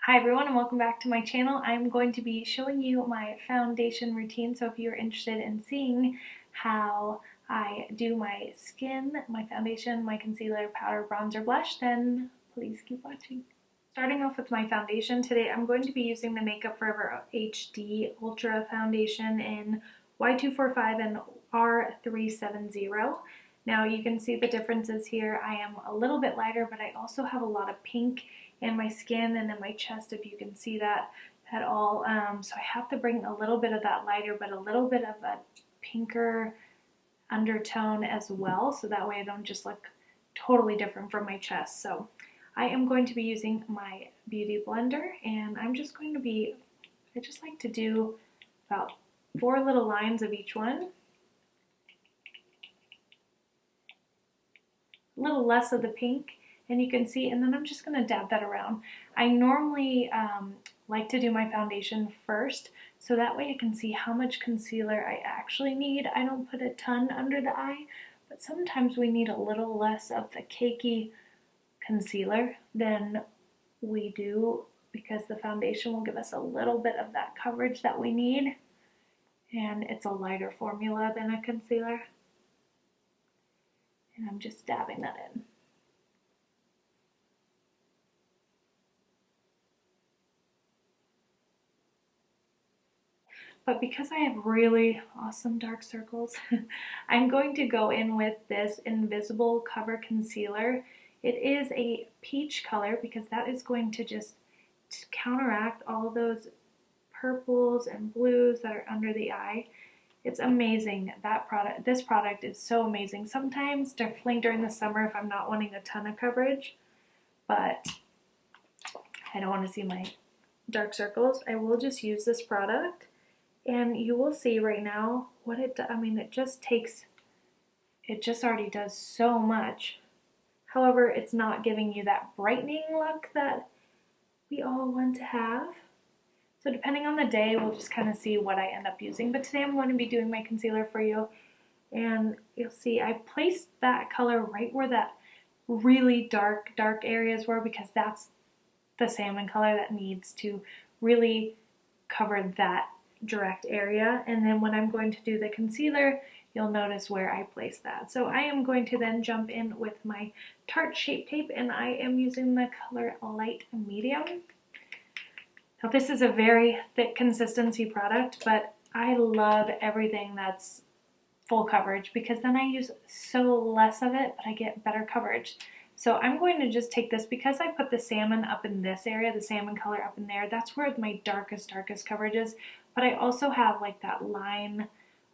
Hi everyone and welcome back to my channel. I'm going to be showing you my foundation routine, so if you're interested in seeing how I do my skin, my foundation, my concealer, powder, bronzer, blush, then please keep watching. Starting off with my foundation, today I'm going to be using the Makeup Forever HD Ultra Foundation in Y245 and R370. Now you can see the differences here. I am a little bit lighter, but I also have a lot of pink in my skin and in my chest, if you can see that at all. So I have to bring a little bit of that lighter, but a little bit of a pinker undertone as well, so that way I don't just look totally different from my chest. So I am going to be using my Beauty blender, and I'm just going to be, I just like to do about 4 little lines of each one. A little less of the pink, and you can see, and then I'm just going to dab that around. I normally like to do my foundation first, so that way I can see how much concealer I actually need. I don't put a ton under the eye, but sometimes we need a little less of the cakey concealer than we do, because the foundation will give us a little bit of that coverage that we need, and it's a lighter formula than a concealer. And I'm just dabbing that in. But because I have really awesome dark circles, I'm going to go in with this Invisible Cover Concealer. It is a peach color because that is going to just counteract all of those purples and blues that are under the eye. It's amazing. This product is so amazing. Sometimes, definitely during the summer, if I'm not wanting a ton of coverage, but I don't want to see my dark circles, I will just use this product. And you will see right now what it does. I mean, it just already does so much. However, it's not giving you that brightening look that we all want to have. So depending on the day, we'll just kind of see what I end up using. But today I'm going to be doing my concealer for you. And you'll see I placed that color right where that really dark areas were, because that's the salmon color that needs to really cover that direct area. And then when I'm going to do the concealer, you'll notice where I place that. So I am going to then jump in with my Tarte Shape Tape, and I am using the color Light Medium. Now this is a very thick consistency product, but I love everything that's full coverage, because then I use so less of it, but I get better coverage. So I'm going to just take this, because I put the salmon up in this area, the salmon color up in there, that's where my darkest coverage is. But I also have like that line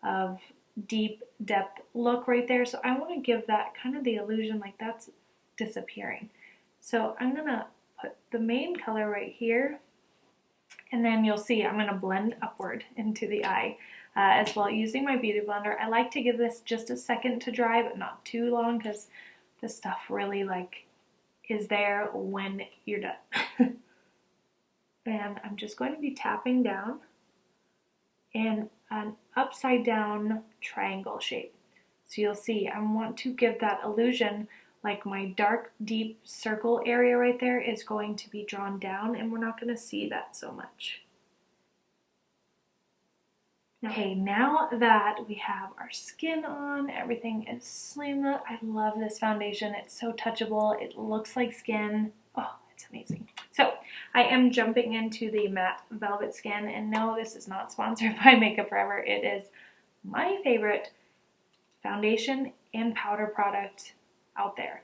of deep depth look right there. So I want to give that kind of the illusion like that's disappearing. So I'm going to put the main color right here, and then you'll see I'm going to blend upward into the eye as well using my Beauty blender. I like to give this just a second to dry, but not too long, because the stuff really like is there when you're done. And I'm just going to be tapping down in an upside down triangle shape. So you'll see I want to give that illusion like my dark deep circle area right there is going to be drawn down, and we're not going to see that so much. Okay, now that we have our skin on, everything is slammed up. I love this foundation. It's so touchable. It looks like skin. Oh, it's amazing. So I am jumping into the Matte Velvet Skin, and no, this is not sponsored by Makeup Forever. It is my favorite foundation and powder product out there.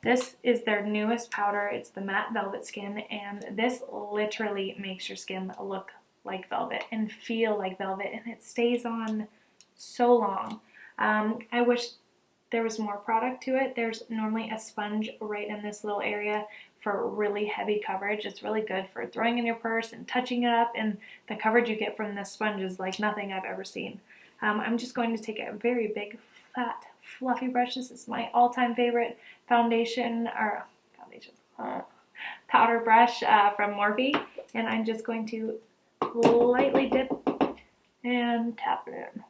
This is their newest powder. It's the Matte Velvet Skin, and this literally makes your skin look like velvet and feel like velvet, and it stays on so long. I wish there was more product to it. There's normally a sponge right in this little area for really heavy coverage. It's really good for throwing in your purse and touching it up, and the coverage you get from this sponge is like nothing I've ever seen. I'm just going to take a very big, flat, fluffy brush. This is my all-time favorite powder brush from Morphe, and I'm just going to lightly dip and tap it in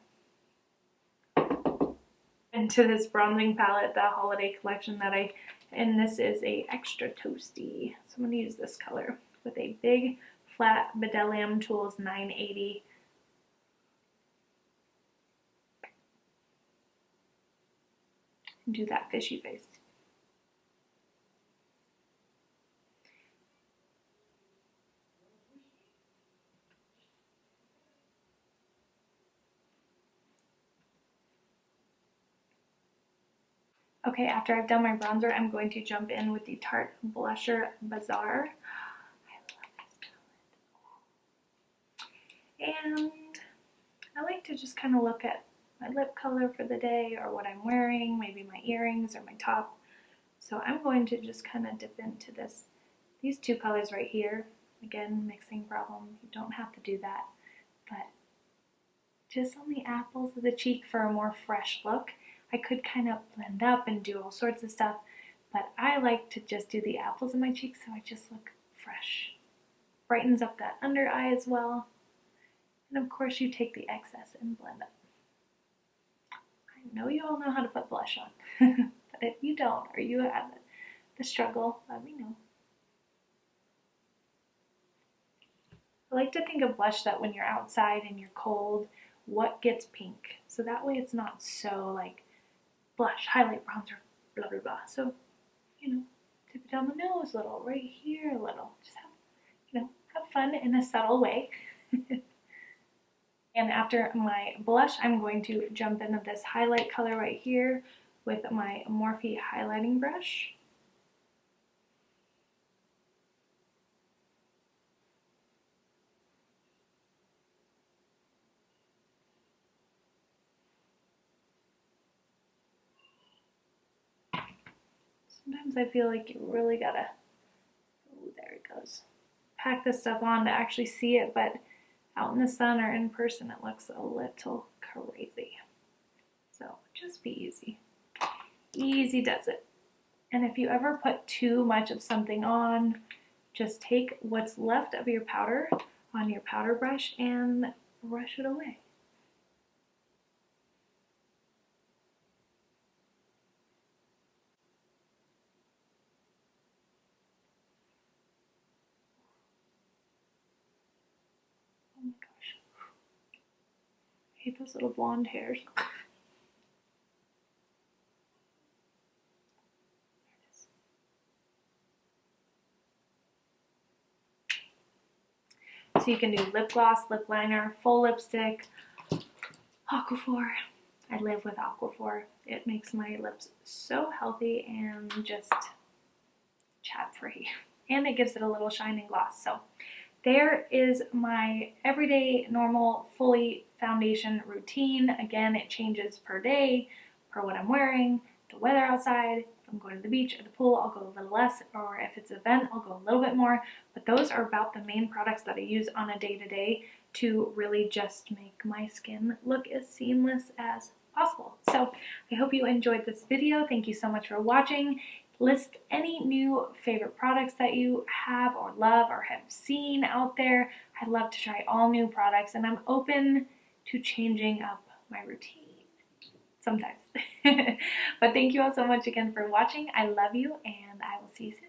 into this bronzing palette, the holiday collection that and this is a extra toasty, so I'm going to use this color. with a big flat Bdellium Tools 980. Do that fishy face. Okay, after I've done my bronzer, I'm going to jump in with the Tarte Blusher Bazaar. I love this palette. And I like to just kind of look at my lip color for the day or what I'm wearing, maybe my earrings or my top. So I'm going to just kind of dip into these two colors right here. Again, mixing problem, you don't have to do that. But just on the apples of the cheek for a more fresh look. I could kind of blend up and do all sorts of stuff, but I like to just do the apples of my cheeks so I just look fresh. Brightens up that under eye as well. And of course you take the excess and blend up. I know you all know how to put blush on, but if you don't or you have the struggle, let me know. I like to think of blush that when you're outside and you're cold, what gets pink? So that way it's not so like blush, highlight, bronzer, blah, blah, blah. So, you know, dip it down the nose a little, right here a little. Just have, you know, have fun in a subtle way. And after my blush, I'm going to jump into this highlight color right here with my Morphe highlighting brush. Sometimes I feel like you really gotta, oh, there it goes, pack this stuff on to actually see it, but out in the sun or in person it looks a little crazy. So just be easy. Easy does it. And if you ever put too much of something on, just take what's left of your powder on your powder brush and brush it away. Oh my gosh. I hate those little blonde hairs. So you can do lip gloss, lip liner, full lipstick, Aquaphor. I live with Aquaphor. It makes my lips so healthy and just chat free. And it gives it a little shine and gloss. So there is my everyday normal fully foundation routine. Again, it changes per day, per what I'm wearing, the weather outside. If I'm going to the beach or the pool, I'll go a little less, or if it's an event, I'll go a little bit more. But those are about the main products that I use on a day-to-day to really just make my skin look as seamless as possible. So I hope you enjoyed this video. Thank you so much for watching. List any new favorite products that you have or love or have seen out there. I love to try all new products, and I'm open to changing up my routine sometimes. But thank you all so much again for watching. I love you, and I will see you soon.